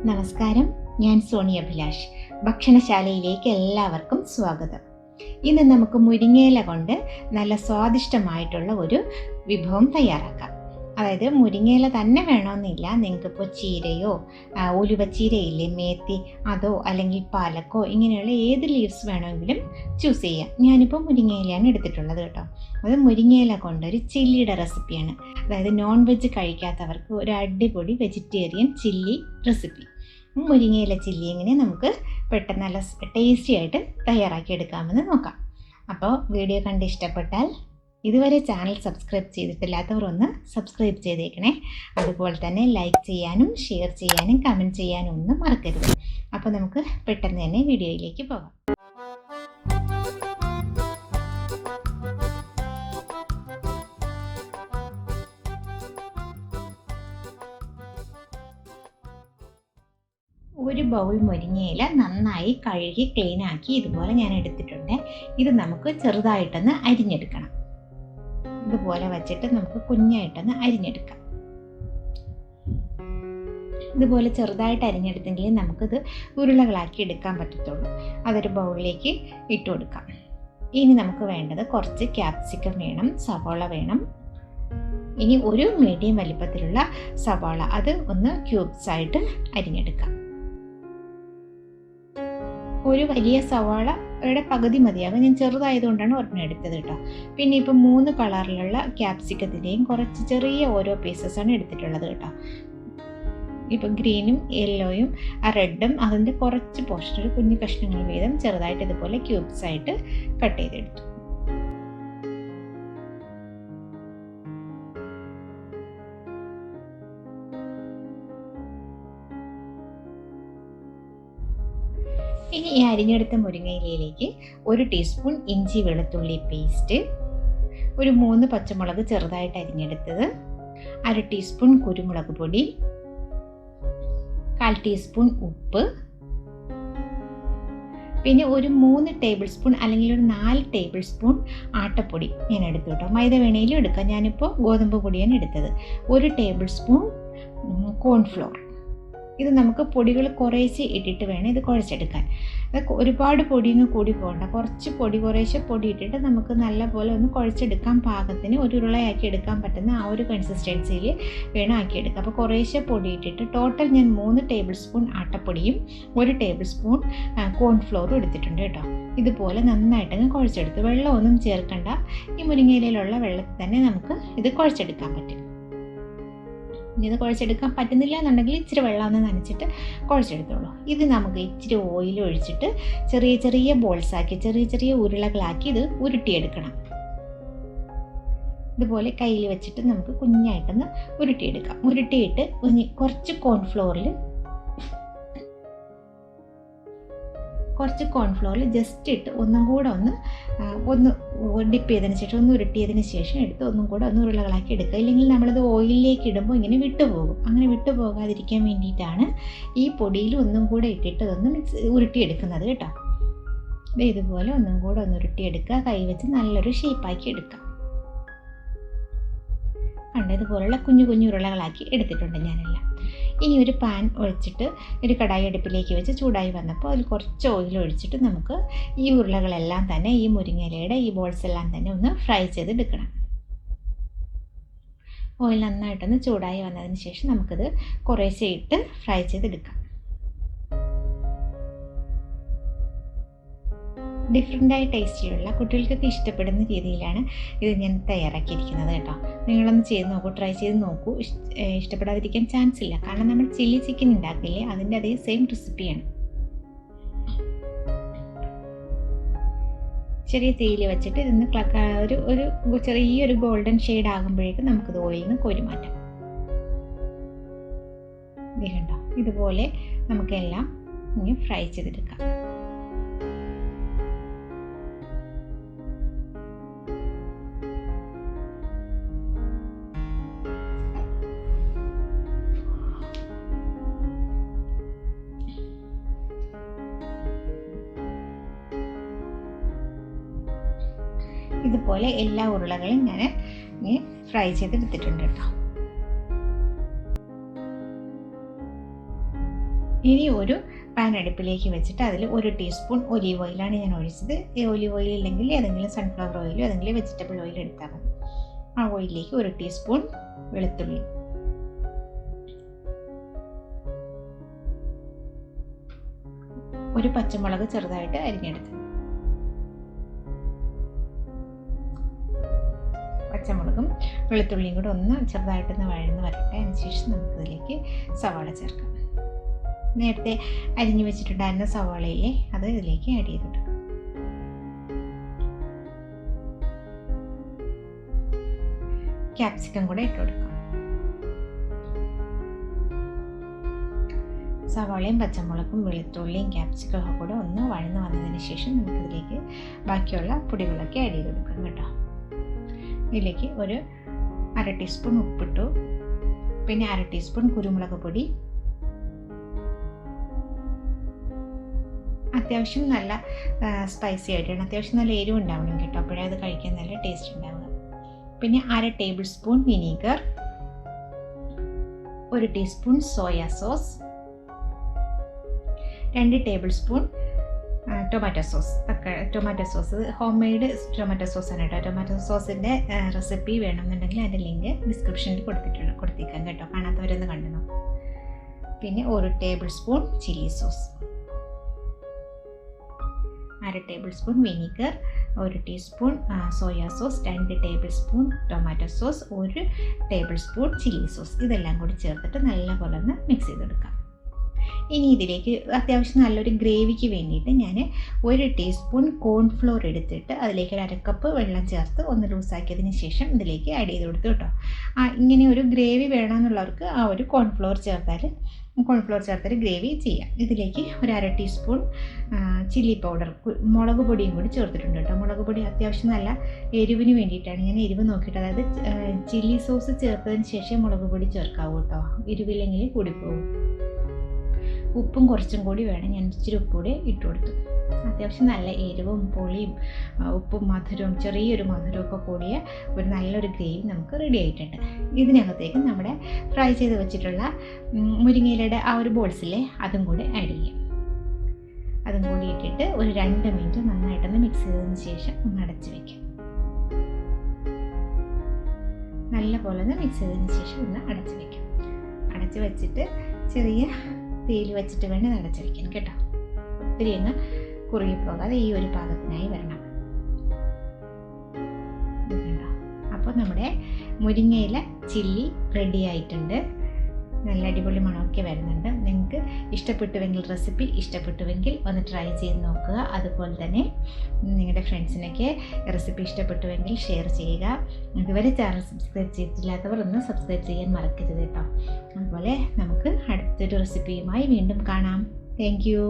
നമസ്കാരം, ഞാൻ സോണിയ അഭിലാഷ്. ഭക്ഷണശാലയിലേക്ക് എല്ലാവർക്കും സ്വാഗതം. ഇന്ന് നമുക്ക് മുരിങ്ങയില കൊണ്ട് നല്ല സ്വാദിഷ്ടമായിട്ടുള്ള ഒരു വിഭവം തയ്യാറാക്കാം. അതായത് മുരിങ്ങയില തന്നെ വേണമെന്നില്ല, നിങ്ങൾക്കിപ്പോൾ ചീരയോ ഉലുവച്ചീരയില്ലേ, മേത്തി, അതോ അല്ലെങ്കിൽ പാലക്കോ, ഇങ്ങനെയുള്ള ഏത് ലീവ്സ് വേണമെങ്കിലും ചൂസ് ചെയ്യാം. ഞാനിപ്പോൾ മുരിങ്ങയിലയാണ് എടുത്തിട്ടുള്ളത് കേട്ടോ. അത് മുരിങ്ങയില കൊണ്ടൊരു ചില്ലിയുടെ റെസിപ്പിയാണ്. അതായത് നോൺ വെജ് കഴിക്കാത്തവർക്ക് ഒരു അടിപൊളി വെജിറ്റേറിയൻ ചില്ലി റെസിപ്പി. മുരിങ്ങയില ചില്ലി എങ്ങനെ നമുക്ക് പെട്ടെന്ന് നല്ല ടേസ്റ്റി ആയിട്ട് തയ്യാറാക്കി എടുക്കാമെന്ന് നോക്കാം. അപ്പോൾ വീഡിയോ കണ്ട് ഇഷ്ടപ്പെട്ടാൽ ഇതുവരെ ചാനൽ സബ്സ്ക്രൈബ് ചെയ്തിട്ടില്ലാത്തവർ ഒന്ന് സബ്സ്ക്രൈബ് ചെയ്തേക്കണേ. അതുപോലെ തന്നെ ലൈക്ക് ചെയ്യാനും ഷെയർ ചെയ്യാനും കമൻറ്റ് ചെയ്യാനും ഒന്നും മറക്കരുത്. അപ്പോൾ നമുക്ക് പെട്ടെന്ന് തന്നെ വീഡിയോയിലേക്ക് പോകാം. ഒരു ബൗൾ മുരിങ്ങയില നന്നായി കഴുകി ക്ലീൻ ആക്കി ഇതുപോലെ ഞാൻ എടുത്തിട്ടുണ്ട്. ഇത് നമുക്ക് ചെറുതായിട്ടൊന്ന് അരിഞ്ഞെടുക്കണം. ഇതുപോലെ വച്ചിട്ട് നമുക്ക് കുഞ്ഞായിട്ടൊന്ന് അരിഞ്ഞെടുക്കാം. ഇതുപോലെ ചെറുതായിട്ട് അരിഞ്ഞെടുത്തെങ്കിൽ നമുക്കിത് ഉരുളകളാക്കി എടുക്കാൻ പറ്റത്തുള്ളൂ. അതൊരു ബൗളിലേക്ക് ഇട്ട് കൊടുക്കാം. ഇനി നമുക്ക് വേണ്ടത് കുറച്ച് ക്യാപ്സിക്കം വേണം, സവാള വേണം. ഇനി ഒരു മീഡിയം വലിപ്പത്തിലുള്ള സവാള, അത് ഒന്ന് ക്യൂബ്സ് ആയിട്ട് അരിഞ്ഞെടുക്കാം. ഒരു വലിയ സവാളയുടെ പകുതി മതിയാകും. ഞാൻ ചെറുതായതുകൊണ്ടാണ് ഒരെണ്ണം എടുത്തത് കേട്ടോ. പിന്നെ ഇപ്പം 3 കളറിലുള്ള ക്യാപ്സിക്കത്തിൻ്റെയും കുറച്ച് ചെറിയ ഓരോ പീസസാണ് എടുത്തിട്ടുള്ളത് കേട്ടോ. ഇപ്പം ഗ്രീനും യെല്ലോയും റെഡും അതിൻ്റെ കുറച്ച് പോർഷൻ, ഒരു കുഞ്ഞു കഷ്ണങ്ങൾ വീതം ചെറുതായിട്ട് ഇതുപോലെ ക്യൂബ്സ് ആയിട്ട് കട്ട് ചെയ്തെടുത്തു. ഇനി ഈ അരിഞ്ഞെടുത്ത മുരിങ്ങയിലയിലേക്ക് 1 ടീസ്പൂൺ ഇഞ്ചി വെളുത്തുള്ളി പേസ്റ്റ്, ഒരു 3 പച്ചമുളക് ചെറുതായിട്ട് അരിഞ്ഞെടുത്തത്, 1/2 ടീസ്പൂൺ കുരുമുളക് പൊടി, 1/4 ടീസ്പൂൺ ഉപ്പ്, പിന്നെ ഒരു 3 ടേബിൾ സ്പൂൺ അല്ലെങ്കിൽ ഒരു 4 ടേബിൾ സ്പൂൺ ആട്ടപ്പൊടി ഞാൻ എടുത്തു കേട്ടോ. മൈദ വേണേലും എടുക്കാം, ഞാനിപ്പോൾ ഗോതമ്പ് പൊടിയാണ് എടുത്തത്. 1 ടേബിൾ സ്പൂൺ കോൺഫ്ലോർ. ഇത് നമുക്ക് പൊടികൾ കുറേശ്ശെ ഇട്ടിട്ട് വേണം ഇത് കുഴച്ചെടുക്കാൻ. ഒരുപാട് പൊടിയൊന്നും കൂടി പോകണ്ട, കുറച്ച് പൊടി കുറേശ്ശെ പൊടി ഇട്ടിട്ട് നമുക്ക് നല്ലപോലെ ഒന്ന് കുഴച്ചെടുക്കാൻ പാകത്തിന് ഒരു ഉരുളയാക്കി എടുക്കാൻ പറ്റുന്ന ആ ഒരു കൺസിസ്റ്റൻസിയിൽ വേണം ആക്കിയെടുക്കുക. അപ്പോൾ കുറേശ്ശെ പൊടി ഇട്ടിട്ട് ടോട്ടൽ ഞാൻ 3 ടേബിൾ സ്പൂൺ ആട്ടപ്പൊടിയും 1 ടേബിൾ സ്പൂൺ കോൺഫ്ലോറും എടുത്തിട്ടുണ്ട് കേട്ടോ. ഇതുപോലെ നന്നായിട്ടങ്ങ് കുഴച്ചെടുത്ത്, വെള്ളമൊന്നും ചേർക്കണ്ട. ഈ മുരിങ്ങയിലുള്ള വെള്ളത്തിൽ തന്നെ നമുക്ക് ഇത് കുഴച്ചെടുക്കാൻ പറ്റും. ഇത് കുഴച്ചെടുക്കാൻ പറ്റുന്നില്ല എന്നുണ്ടെങ്കിൽ ഇച്ചിരി വെള്ളം ഒന്ന് നനച്ചിട്ട് കുഴച്ചെടുത്തോളൂ. ഇത് നമുക്ക് ഇച്ചിരി ഓയിൽ ഒഴിച്ചിട്ട് ചെറിയ ചെറിയ ബോൾസാക്കി, ചെറിയ ചെറിയ ഉരുളകളാക്കി ഇത് ഉരുട്ടിയെടുക്കണം. ഇതുപോലെ കയ്യിൽ വെച്ചിട്ട് നമുക്ക് കുഞ്ഞായിട്ടൊന്ന് ഉരുട്ടിയെടുക്കാം. ഉരുട്ടിയിട്ട് കുറച്ച് കോൺഫ്ലോറിൽ ജസ്റ്റ് ഇട്ട് ഒന്നും കൂടെ ഒന്ന് ഡിപ്പ് ചെയ്തതിന് ശേഷം, ഒന്ന് ഉരുട്ടിയതിന് ശേഷം എടുത്ത് ഒന്നും കൂടെ ഒന്ന് ഉരുളകളാക്കി എടുക്കുക. ഇല്ലെങ്കിൽ നമ്മളിത് ഓയിലിലേക്ക് ഇടുമ്പോൾ ഇങ്ങനെ വിട്ടുപോകും. അങ്ങനെ വിട്ടുപോകാതിരിക്കാൻ വേണ്ടിയിട്ടാണ് ഈ പൊടിയിൽ ഒന്നും കൂടെ ഇട്ടിട്ട് ഒന്ന് ഉരുട്ടിയെടുക്കുന്നത് കേട്ടോ. ഇതുപോലെ ഒന്നും കൂടെ ഒന്ന് ഉരുട്ടിയെടുക്കുക. കൈ വെച്ച് നല്ലൊരു ഷേപ്പാക്കി എടുക്കുക. ഇതുപോലുള്ള കുഞ്ഞു കുഞ്ഞു ഉരുളകളാക്കി എടുത്തിട്ടുണ്ട് ഞാനെല്ലാം. ഇനി ഒരു പാൻ ഒഴിച്ചിട്ട് ഒരു കടായി അടുപ്പിലേക്ക് വെച്ച് ചൂടായി വന്നപ്പോൾ അതിൽ കുറച്ച് ഓയിൽ ഒഴിച്ചിട്ട് നമുക്ക് ഈ ഉരുളകളെല്ലാം തന്നെ, ഈ മുരിങ്ങയിലയുടെ ഈ ബോൾസ് എല്ലാം തന്നെ ഒന്ന് ഫ്രൈ ചെയ്തെടുക്കണം. ഓയിൽ നന്നായിട്ടൊന്ന് ചൂടായി വന്നതിന് ശേഷം നമുക്കിത് കുറേശ്ശെ ഇട്ട് ഫ്രൈ ചെയ്തെടുക്കാം. ഡിഫറെൻ്റായി ടേസ്റ്റിയുള്ള, കുട്ടികൾക്കൊക്കെ ഇഷ്ടപ്പെടുന്ന രീതിയിലാണ് ഇത് ഞാൻ തയ്യാറാക്കിയിരിക്കുന്നത് കേട്ടോ. നിങ്ങളൊന്ന് ചെയ്ത് നോക്കൂ, ട്രൈ ചെയ്ത് നോക്കൂ. ഇഷ്ടപ്പെടാതിരിക്കാൻ ചാൻസ് ഇല്ല, കാരണം നമ്മൾ ചില്ലി ചിക്കൻ ഉണ്ടാക്കില്ലേ, അതിൻ്റെ അതേ സെയിം റെസിപ്പിയാണ്. ചെറിയ തീയിൽ വെച്ചിട്ട് ഇതൊന്ന് ഒരു ചെറിയൊരു ഗോൾഡൻ ഷെയ്ഡ് ആകുമ്പോഴേക്കും നമുക്കിത് ഓയിലിൽ നിന്ന് കോരി മാറ്റാം. കണ്ടോ, ഇതുപോലെ നമുക്കെല്ലാം ഇങ്ങനെ ഫ്രൈ ചെയ്തെടുക്കാം. ഇതുപോലെ എല്ലാ ഉരുളകളും ഞാൻ ഫ്രൈ ചെയ്തെടുത്തിട്ടുണ്ട് കേട്ടോ. ഇനി ഒരു പാൻ അടുപ്പിലേക്ക് വെച്ചിട്ട് അതിൽ 1 ടീസ്പൂൺ ഒലീവ് ഓയിലാണ് ഞാൻ ഒഴിച്ചത്. ഈ ഒലീവ് ഓയിൽ ഇല്ലെങ്കിൽ ഏതെങ്കിലും സൺഫ്ലവർ ഓയിലോ ഏതെങ്കിലും വെജിറ്റബിൾ ഓയിൽ എടുത്താൽ മതി. ആ ഓയിലിലേക്ക് 1 ടീസ്പൂൺ വെളുത്തുള്ളി, ഒരു പച്ചമുളക് ചെറുതായിട്ട് അരിഞ്ഞെടുത്ത്, പച്ചമുളകും വെളുത്തുള്ളിയും കൂടെ ഒന്ന് ചെറുതായിട്ടൊന്ന് വഴന്ന് വരട്ടെ. അതിനുശേഷം നമുക്കിതിലേക്ക് സവാള ചേർക്കാം. നേരത്തെ അരിഞ്ഞു വെച്ചിട്ടുണ്ടായിരുന്ന സവാളയിലെ അത് ഇതിലേക്ക് ആഡ് ചെയ്തിട്ട് ക്യാപ്സിക്കം കൂടെ ഇട്ട് കൊടുക്കാം. സവാളയും പച്ചമുളകും വെളുത്തുള്ളിയും ക്യാപ്സിക്കം കൂടെ ഒന്ന് വഴന്ന് വന്നതിന് ശേഷം നമുക്കിതിലേക്ക് ബാക്കിയുള്ള പൊടികളൊക്കെ ആഡ് ചെയ്ത് കൊടുക്കാം കേട്ടോ. ഇതിലേക്ക് ഒരു 1/2 ടീസ്പൂൺ ഉപ്പിട്ടു, പിന്നെ 1/2 ടീസ്പൂൺ കുരുമുളക് പൊടി, അത്യാവശ്യം നല്ല സ്പൈസി ആയിട്ടാണ്, അത്യാവശ്യം നല്ല എരിവ് ഉണ്ടാവണം കേട്ടോ, അപ്പോഴേ അത് കഴിക്കാൻ നല്ല ടേസ്റ്റ് ഉണ്ടാവുക. പിന്നെ 1/2 tablespoon vinegar, 1 teaspoon soya sauce, 2 tablespoon tomato sauce. Tomato sauce homemade tomato സോസാണ് കേട്ടോ. ടൊമാറ്റോ സോസിൻ്റെ റെസിപ്പി വേണമെന്നുണ്ടെങ്കിൽ അതിൻ്റെ ലിങ്ക് ഡിസ്ക്രിപ്ഷനിൽ കൊടുത്തേക്കാം കേട്ടോ, കാണാത്തവരൊന്ന് കണ്ടു നോക്കും. പിന്നെ 1 table spoon chilli sauce, 1/2 tablespoon vinegar, 1 teaspoon soya sauce, 2 tablespoon tomato sauce, 1 table spoon chilli sauce. ഇതെല്ലാം കൂടി ചേർത്തിട്ട് നല്ലപോലെ ഒന്ന് മിക്സ് ചെയ്തെടുക്കാം. ഇനി ഇതിലേക്ക് അത്യാവശ്യം നല്ലൊരു ഗ്രേവിക്ക് വേണ്ടിയിട്ട് ഞാൻ 1 ടീസ്പൂൺ കോൺഫ്ലോർ എടുത്തിട്ട് അതിലേക്ക് 1/2 കപ്പ് വെള്ളം ചേർത്ത് ഒന്ന് ലൂസാക്കിയതിന് ശേഷം ഇതിലേക്ക് ആഡ് ചെയ്ത് കൊടുത്തു കേട്ടോ. ഇങ്ങനെ ഒരു ഗ്രേവി വേണമെന്നുള്ളവർക്ക് ആ ഒരു കോൺഫ്ലോർ ചേർത്താൽ ഗ്രേവി ചെയ്യാം. ഇതിലേക്ക് ഒരു 1/2 ടീസ്പൂൺ ചില്ലി പൗഡർ, മുളക് പൊടിയും കൂടി ചേർത്തിട്ടുണ്ട് കേട്ടോ. മുളക് പൊടി അത്യാവശ്യം നല്ല എരിവിന് വേണ്ടിയിട്ടാണ്, ഞാൻ എരിവ് നോക്കിയിട്ട്, അതായത് ചില്ലി സോസ് ചേർത്തതിന് ശേഷം മുളക് പൊടി ചേർക്കാവൂ കേട്ടോ, എരിവില്ലെങ്കിൽ കൂടിപ്പോകും. ഉപ്പും കുറച്ചും കൂടി വേണം, ഞാൻ ഇച്ചിരി ഉപ്പ് കൂടി ഇട്ട് കൊടുത്തു. അത്യാവശ്യം നല്ല എരിവും പുളിയും ഉപ്പും മധുരവും ചെറിയൊരു മധുരമൊക്കെ കൂടിയ ഒരു നല്ലൊരു ഗ്രേവി നമുക്ക് റെഡി ആയിട്ടുണ്ട്. ഇതിനകത്തേക്ക് നമ്മുടെ ഫ്രൈ ചെയ്ത് വെച്ചിട്ടുള്ള മുരിങ്ങയിലയുടെ ആ ഒരു ബോൾസിലെ അതും കൂടി ആഡ് ചെയ്യാം. അതും കൂടി ഇട്ടിട്ട് ഒരു 2 മിനിറ്റ് നന്നായിട്ടൊന്ന് മിക്സ് ചെയ്തതിന് ശേഷം ഒന്ന് അടച്ച് വയ്ക്കാം. നല്ല പോലെ ഒന്ന് മിക്സ് ചെയ്തതിന് ശേഷം ഒന്ന് അടച്ച് വയ്ക്കാം. അടച്ച് വെച്ചിട്ട് ചെറിയ തീയിൽ വെച്ചിട്ട് വേണം അടച്ച് വയ്ക്കാൻ കേട്ടോ. ഒത്തിരി അങ്ങ് കുറുകി പോകാതെ ഈ ഒരു പാകത്തിനായി വരണം. അപ്പോൾ നമ്മുടെ മുരിങ്ങയില ചില്ലി റെഡി ആയിട്ടുണ്ട്. നല്ല അടിപൊളി മണമൊക്കെ വരുന്നുണ്ട്. നിങ്ങൾക്ക് റെസിപ്പി ഇഷ്ടപ്പെട്ടുവെങ്കിൽ ഒന്ന് ട്രൈ ചെയ്ത് നോക്കുക. അതുപോലെ തന്നെ നിങ്ങളുടെ ഫ്രണ്ട്സിനൊക്കെ റെസിപ്പി ഇഷ്ടപ്പെട്ടുവെങ്കിൽ ഷെയർ ചെയ്യുക. ഇതുവരെ ചാനൽ സബ്സ്ക്രൈബ് ചെയ്തിട്ടില്ലാത്തവർ ഒന്ന് സബ്സ്ക്രൈബ് ചെയ്യാൻ മറക്കരുത് കേട്ടോ. അതുപോലെ നമുക്ക് അടുത്തൊരു റെസിപ്പിയുമായി വീണ്ടും കാണാം. Thank you.